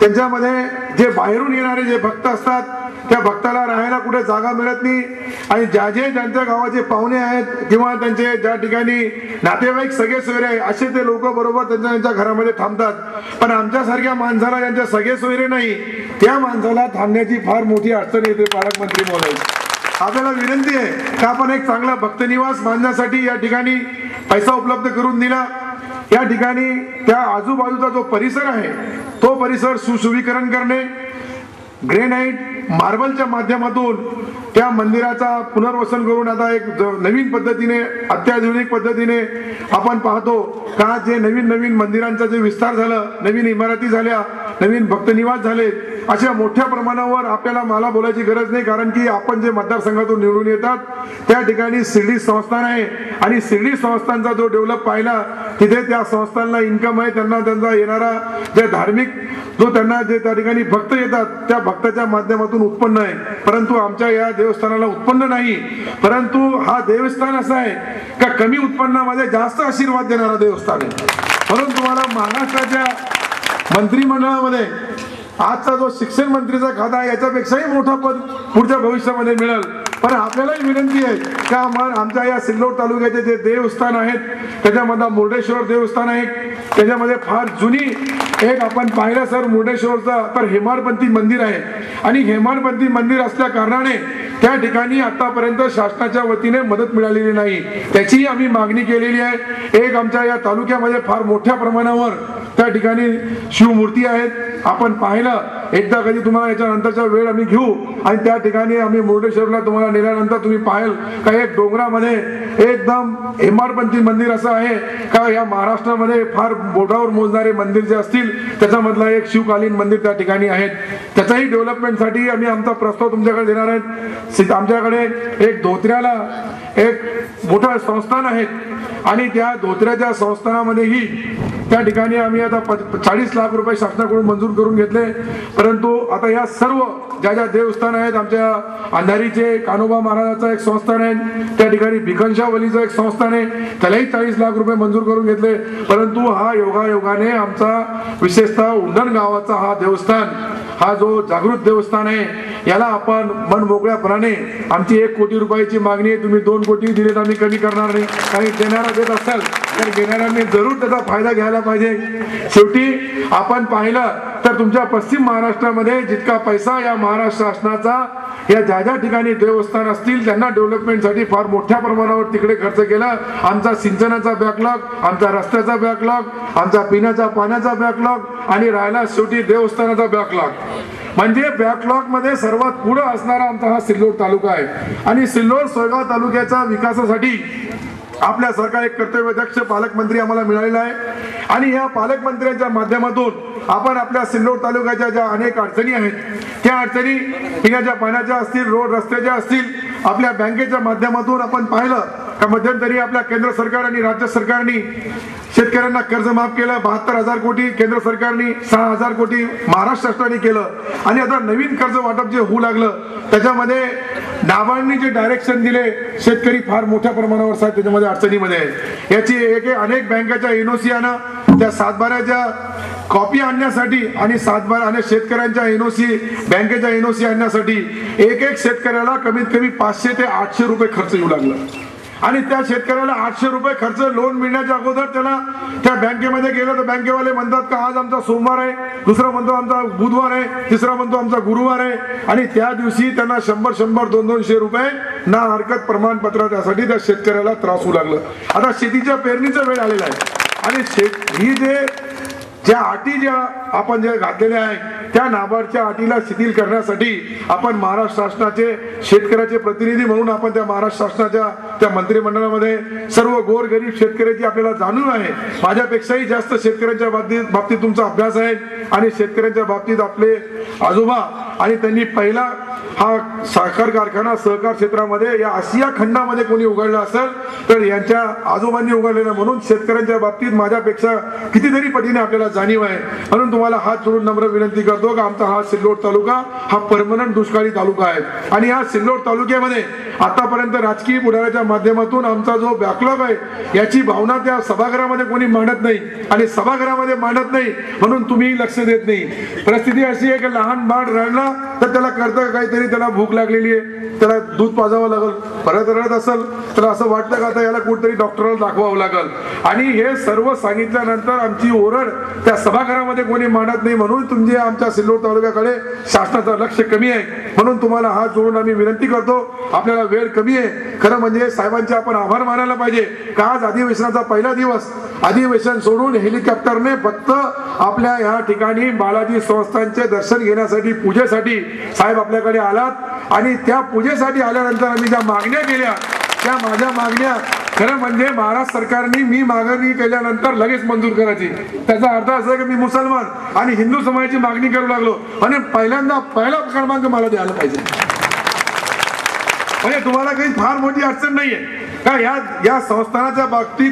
त्यांच्यामध्ये जे बाहेरून येणारे जे भक्त असतात त्या भक्ताला राहायला कुठे जागा मिळत नाही आणि ज्यांच्या गावाचे पाहुणे आहेत किंवा त्यांचे ज्या ठिकाणी नातेवाईक सगळे सोयरे आहे असे ते लोक बरोबर त्यांच्या घरामध्ये थांबतात. पण आमच्यासारख्या माणसाला ज्यांच्या सगळे सोयरे नाही त्या माणसाला थांबण्याची फार मोठी अडचण येते. पालकमंत्री महोदय, आपल्याला विनंती आहे की आपण एक चांगला भक्तनिवास बांधण्यासाठी या ठिकाणी पैसा उपलब्ध करून दिला. या ठिकाणी त्या आजूबाजूचा जो परिसर आहे तो परिसर सुशोभीकरण करणे, ग्रेनाइट मार्बलच्या माध्यमातून त्या मंदिराचा पुनर्वसन करून आता एक नवीन पद्धतीने अत्याधुनिक पद्धतीने आपण पाहतो का जे नवीन मंदिरांचा जे विस्तार झाला, नवीन इमारती झाल्या, नवीन भक्तनिवास झाले, अशा मोठ्या प्रमाणावर आपल्याला मला बोलायची गरज नाही. कारण की आपण जे मतदारसंघातून निवडून येतात त्या ठिकाणी शिर्डी संस्थान आहे आणि शिर्डी संस्थानचा जो डेव्हलप पाहिला तिथे त्या संस्थानला इन्कम आहे, त्यांना त्यांचा येणारा जे धार्मिक जो त्यांना जे त्या ठिकाणी भक्त येतात त्या भक्ताच्या माध्यमातून उत्पन्न आहे. परंतु आमच्या या देवस्थानाला उत्पन्न नाही, परंतु हा देवस्थान असं आहे का कमी उत्पन्नामध्ये जास्त आशीर्वाद देणारा देवस्थान आहे. म्हणून तुम्हाला महाराष्ट्राच्या मंत्रिमंडळामध्ये आजचा जो शिक्षण मंत्रीचा खाता आहे याच्यापेक्षाही मोठा पद पुढच्या भविष्यामध्ये मिळेल. पण आपल्यालाही विनंती आहे का आमच्या या सिल्लोड तालुक्याचे जे देवस्थान आहेत त्याच्यामधला मुर्डेश्वर देवस्थान आहे, त्याच्यामध्ये फार जुनी एक आपण पाहिलं सर मुर्डेश्वरचं तर हेमाडपंथी मंदिर आहे आणि हेमाडपंथी मंदिर असल्या कारणाने त्या ठिकाणी आतापर्यंत शासनाच्या वतीने मदत मिळालेली नाही. त्याचीही आम्ही मागणी केलेली आहे. एक आमच्या या तालुक्यामध्ये फार मोठ्या प्रमाणावर त्या ठिकाणी शिवमूर्ती आहेत. आपण पाहिलं एकदा कधी तुम्हाला याच्यानंतरचा वेळ आम्ही घेऊ आणि त्या ठिकाणी आम्ही मुर्डेश्वरला तुम्हाला नेल्यानंतर तुम्ही पाहाल का एक डोंगरामध्ये एकदम हेमाडपंथी मंदिर असं आहे का या महाराष्ट्रामध्ये फार बोटावर मोजणारे मंदिर जे असतील त्याच्यामधला एक शिवकालीन मंदिर त्या ठिकाणी आहेत. त्याच्याही डेव्हलपमेंटसाठी आम्ही आमचा प्रस्ताव तुमच्याकडे देणार आहेत. आमच्याकडे एक धोत्र्याला एक मोठं संस्थान आहे आणि त्या धोत्र्याच्या संस्थानामध्येही त्या ठिकाणी आम्ही आता 40 लाख रुपये शासनाकडून मंजूर करून घेतले. परंतु आता या सर्व ज्या देवस्थान आहेत आमच्या अंधारीचे कान्होबा महाराजाचं एक संस्थान आहे, त्या ठिकाणी भिकनशावलीचं एक संस्थान आहे, त्यालाही 40 लाख रुपये मंजूर करून घेतले. परंतु हा योगायोगाने आमचा विशेषतः उंडण गावाचा हा देवस्थान हा जो जागृत देवस्थान आहे याला आपण मन मोकळ्यापणाने आमची 1 कोटी रुपयाची मागणी आहे, तुम्ही 2 कोटी दिले तर आम्ही कमी करणार नाही. आणि देणारा देत असाल तर घेणाऱ्यांनी जरूर त्याचा फायदा घ्यायला पाहिजे. शेवटी आपण पाहिलं तर तुमच्या पश्चिम महाराष्ट्रामध्ये जितका पैसा या महाराष्ट्र शासनाचा या ज्या ठिकाणी देवस्थान असतील त्यांना डेव्हलपमेंटसाठी फार मोठ्या प्रमाणावर तिकडे खर्च केला. आमचा सिंचनाचा बॅकलॉग, आमचा रस्त्याचा बॅकलॉग, आमचा पिण्याच्या पाण्याचा बॅकलॉग आणि राहिला शेवटी देवस्थानाचा बॅकलॉग. म्हणजे बॅकलॉग मध्ये सर्वात पुढे असणारा आमचा हा सिल्लोड तालुका आहे. आणि सिल्लोड सोयगाव तालुक्याच्या विकासासाठी आपल्या सरकार एक कर्तव्यदक्ष पालकमंत्री आम्हाला मिळालेला आहे आणि या पालकमंत्र्यांच्या माध्यमातून आपण आपल्या सिल्लोड तालुक्याच्या ज्या अनेक अडचणी आहेत त्या अडचणी पिण्याच्या पाण्याच्या असतील, रोड रस्त्याच्या असतील, आपल्या बँकेच्या माध्यमातून आपण पाहिलं का मध्यंतरी आपल्या केंद्र सरकार आणि राज्य सरकारने शेतकऱ्यांना कर्ज माफ केलं. 72,000 कोटी केंद्र सरकारने, 6,000 कोटी महाराष्ट्र शासनाने केलं. आणि आता नवीन कर्ज वाटप जे होऊ लागलं त्याच्यामध्ये नाबार्डने जे डायरेक्शन दिले शेतकरी फार मोठ्या प्रमाणावर साहेब त्याच्यामध्ये अडचणीमध्ये आहे. याची अनेक बँकेच्या एनओसी आणा, त्या 7/12च्या कॉपी आणण्यासाठी आणि 7/12 आणि शेतकऱ्यांच्या एनओसी बँकेच्या एनओसी आणण्यासाठी एक शेतकऱ्याला कमीत कमी 500 ते 800 रुपये खर्च येऊ लागला. आणि त्या शेतकऱ्याला 800 रुपये खर्च लोन मिळण्याच्या अगोदर त्याला त्या बँकेमध्ये गेलं तर बँकेवाले म्हणतात का आज आमचा सोमवार आहे, दुसरा म्हणतो आमचा बुधवार आहे, तिसरा म्हणतो आमचा गुरुवार आहे. आणि त्या दिवशी त्यांना 100-100, 200-200 रुपये ना हरकत प्रमाणपत्र त्यासाठी त्या शेतकऱ्याला त्रास होऊ लागलं. आता शेतीच्या पेरणीचा वेळ आलेला आहे आणि ही ज्या अटी ज्या आपण ज्या घातलेल्या आहेत त्या नाबार्डच्या अटीला शिथिल करण्यासाठी आपण महाराष्ट्र शासनाचे शेतकऱ्याचे प्रतिनिधी म्हणून आपण त्या महाराष्ट्र शासनाच्या त्या मंत्रिमंडळामध्ये सर्व गोरगरीब शेतकऱ्याची आपल्याला जाणीव आहे. माझ्यापेक्षाही जास्त शेतकऱ्यांच्या बाबतीत तुमचा अभ्यास आहे आणि शेतकऱ्यांच्या बाबतीत आपले आजोबा आणि त्यांनी पहिला हा साखर कारखाना सहकार क्षेत्रामध्ये या आशिया खंडामध्ये कोणी उघडला असेल तर यांच्या आजोबांनी उघडलेलं, म्हणून शेतकऱ्यांच्या बाबतीत माझ्यापेक्षा कितीतरी पटीने आपल्याला जाणीव आहे. म्हणून तुम्हाला हात जोडून नम्र विनंती करतो की आमचा हा सिल्लोड तालुका हा परमनंट दुष्काळी तालुका आहे आणि या सिल्लोड तालुक्यामध्ये आतापर्यंत राजकीय पुढाऱ्याच्या माध्यमातून आमचा जो बॅकलॉग आहे याची भावना त्या सभागृहामध्ये कोणी मांडत नाही आणि सभागृहामध्ये मांडत नाही म्हणून तुम्ही लक्ष देत नाही. परिस्थिती अशी आहे की लहान बाळ रडला तर त्याला कळतं काहीतरी, त्याला भूक लागलेली आहे, त्याला दूध पाजावं लागल, परत रडत असेल तर असं वाटतं का आता याला कुठेतरी डॉक्टरला दाखवावं लागल. आणि हे सर्व सांगितल्यानंतर आमची ओरड त्या सभागृहामध्ये कोणी मांडत नाही म्हणून तुमचे आमच्या सिल्लोड तालुक्याकडे शासनाचं लक्ष कमी आहे. म्हणून तुम्हाला हात जोडून आम्ही विनंती करतो, आपल्याला वेळ कमी आहे. खरं म्हणजे साहेबांचे आपण आभार मानायला पाहिजे का आज अधिवेशनाचा पहिला दिवस, अधिवेशन सोडून हेलिकॉप्टरने फक्त आपल्या या ठिकाणी बालाजी संस्थांचे दर्शन घेण्यासाठी, पूजेसाठी साहेब आपल्याकडे आलात आणि त्या पूजेसाठी आल्यानंतर आम्ही ज्या मागण्या केल्या त्या माझ्या मागण्या खरं म्हणजे महाराष्ट्र सरकारने मी मागणी केल्यानंतर लगेच मंजूर करायची. त्याचा अर्थ असा की मी मुसलमान आणि हिंदू समाजाची मागणी करू लागलो आणि पहिला क्रमांक मला द्यायला पाहिजे. म्हणजे तुम्हाला काही फार मोठी अडचण नाहीये का या संस्थानाच्या बाबतीत